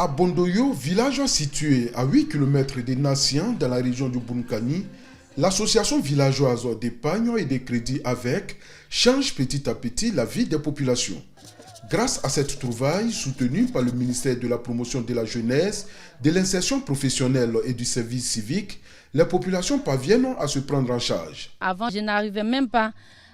À Bondoyo, village situé à 8 km de Nassian dans la région du Bunkani, l'association villageoise d'épargne et de crédit avec change petit à petit la vie des populations. Grâce à cette trouvaille soutenue par le ministère de la Promotion de la Jeunesse, de l'Insertion professionnelle et du service civique, les populations parviennent à se prendre en charge. Avant, je n'arrivais même pas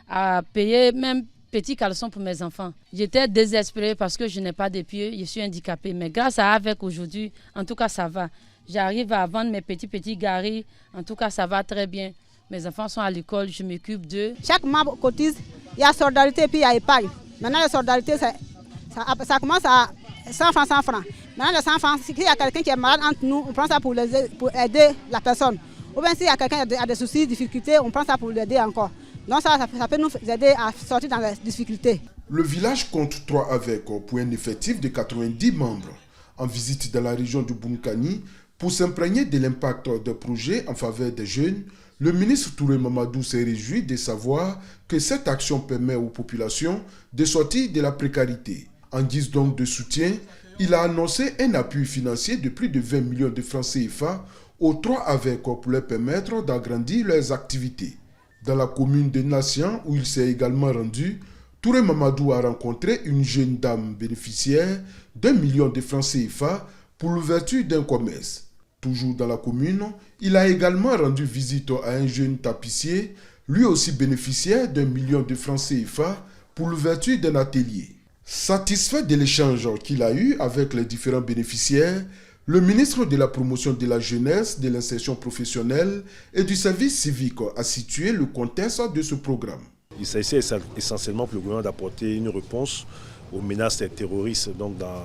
à payer même petit caleçon pour mes enfants. J'étais désespérée parce que je n'ai pas de pieds, je suis handicapée. Mais grâce à avec aujourd'hui, en tout cas ça va. J'arrive à vendre mes petits garis, en tout cas ça va très bien. Mes enfants sont à l'école, je m'occupe d'eux. Chaque membre cotise, il y a solidarité et puis il y a épargne. Maintenant la solidarité, ça commence à 100 francs, 100 francs. Maintenant les 100 francs, s'il y a quelqu'un qui est malade entre nous, on prend ça pour aider la personne. Ou bien s'il y a quelqu'un qui a des soucis, des difficultés, on prend ça pour l'aider encore. Donc ça peut nous aider à sortir dans les difficultés. Le village compte 3 AVEC pour un effectif de 90 membres. En visite dans la région du Bunkani, pour s'imprégner de l'impact des projets en faveur des jeunes, le ministre Touré Mamadou s'est réjoui de savoir que cette action permet aux populations de sortir de la précarité. En guise donc de soutien, il a annoncé un appui financier de plus de 20 millions de francs CFA aux 3 AVEC pour leur permettre d'agrandir leurs activités. Dans la commune de Nassian, où il s'est également rendu, Touré Mamadou a rencontré une jeune dame bénéficiaire d'1 million de francs CFA pour l'ouverture d'un commerce. Toujours dans la commune, il a également rendu visite à un jeune tapissier, lui aussi bénéficiaire d'1 million de francs CFA pour l'ouverture d'un atelier. Satisfait de l'échange qu'il a eu avec les différents bénéficiaires, le ministre de la Promotion de la Jeunesse, de l'Insertion professionnelle et du service civique a situé le contexte de ce programme. Il s'agissait essentiellement pour le gouvernement d'apporter une réponse aux menaces terroristes donc dans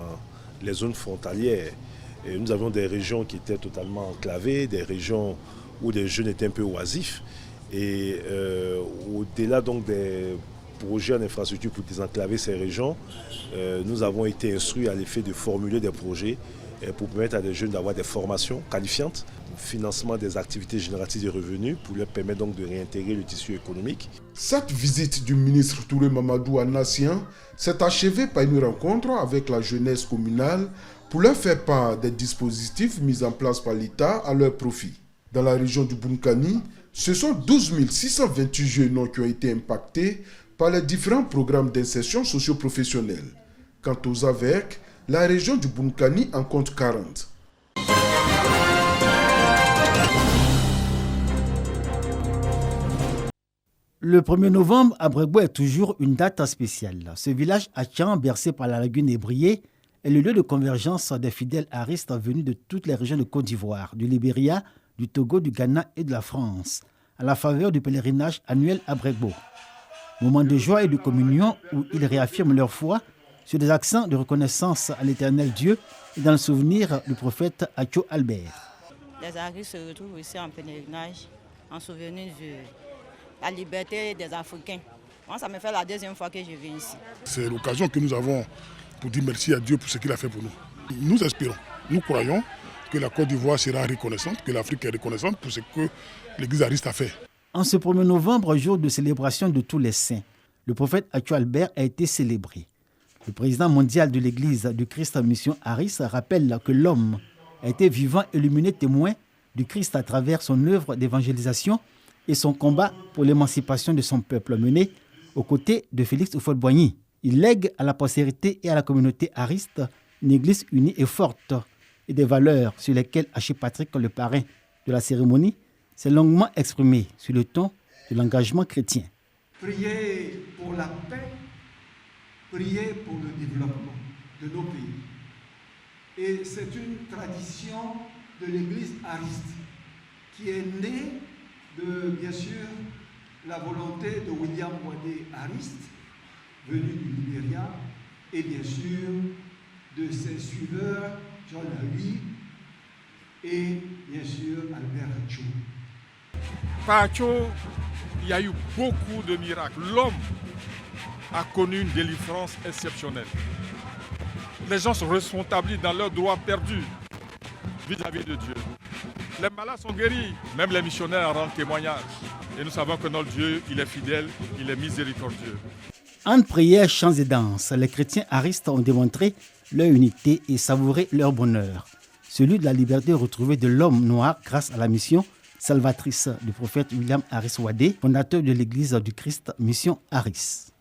les zones frontalières. Et nous avions des régions qui étaient totalement enclavées, des régions où les jeunes étaient un peu oisifs. Et au-delà donc des projets en infrastructure pour désenclaver ces régions, nous avons été instruits à l'effet de formuler des projets pour permettre à des jeunes d'avoir des formations qualifiantes, financement des activités génératrices de revenus pour leur permettre donc de réintégrer le tissu économique. Cette visite du ministre Touré Mamadou à Nassian s'est achevée par une rencontre avec la jeunesse communale pour leur faire part des dispositifs mis en place par l'État à leur profit. Dans la région du Bunkani, ce sont 12 628 jeunes qui ont été impactés par les différents programmes d'insertion socio-professionnelle. Quant aux AVEC, la région du Bunkani en compte 40. Le 1er novembre, à Brégo est toujours une date spéciale. Ce village Achan, bercé par la lagune ébriée, est le lieu de convergence des fidèles haristes venus de toutes les régions de Côte d'Ivoire, du Libéria, du Togo, du Ghana et de la France, à la faveur du pèlerinage annuel à Brégo. Moment de joie et de communion où ils réaffirment leur foi sur des accents de reconnaissance à l'éternel Dieu et dans le souvenir du prophète Acho Albert. Les haristes se retrouvent ici en pèlerinage en souvenir de la liberté des Africains. Moi, ça me fait la deuxième fois que je viens ici. C'est l'occasion que nous avons pour dire merci à Dieu pour ce qu'il a fait pour nous. Nous espérons, nous croyons que la Côte d'Ivoire sera reconnaissante, que l'Afrique est reconnaissante pour ce que l'Église hariste a fait. En ce 1er novembre, jour de célébration de tous les saints, le prophète Acho Albert a été célébré. Le président mondial de l'Église du Christ en mission Haris rappelle que l'homme a été vivant et lumineux témoin du Christ à travers son œuvre d'évangélisation et son combat pour l'émancipation de son peuple mené aux côtés de Félix Houphouët-Boigny. Il lègue à la postérité et à la communauté hariste une église unie et forte et des valeurs sur lesquelles Haché Patrick, le parrain de la cérémonie, s'est longuement exprimé sur le ton de l'engagement chrétien. Priez pour la paix, priez pour le développement de nos pays. Et c'est une tradition de l'église hariste qui est née de, bien sûr, la volonté de William Wadé Harist, venu du Libéria, et bien sûr de ses suiveurs, John Aoui et bien sûr Albert Acho. Par Acho, il y a eu beaucoup de miracles. L'homme a connu une délivrance exceptionnelle. Les gens sont rétablis dans leurs droits perdus vis-à-vis de Dieu. Les malades sont guéris, même les missionnaires rendent témoignage. Et nous savons que notre Dieu, il est fidèle, il est miséricordieux. Entre prières, chants et danses, les chrétiens haristes ont démontré leur unité et savourer leur bonheur, celui de la liberté retrouvée de l'homme noir grâce à la mission salvatrice du prophète William Harris Wadé, fondateur de l'Église du Christ Mission Harris.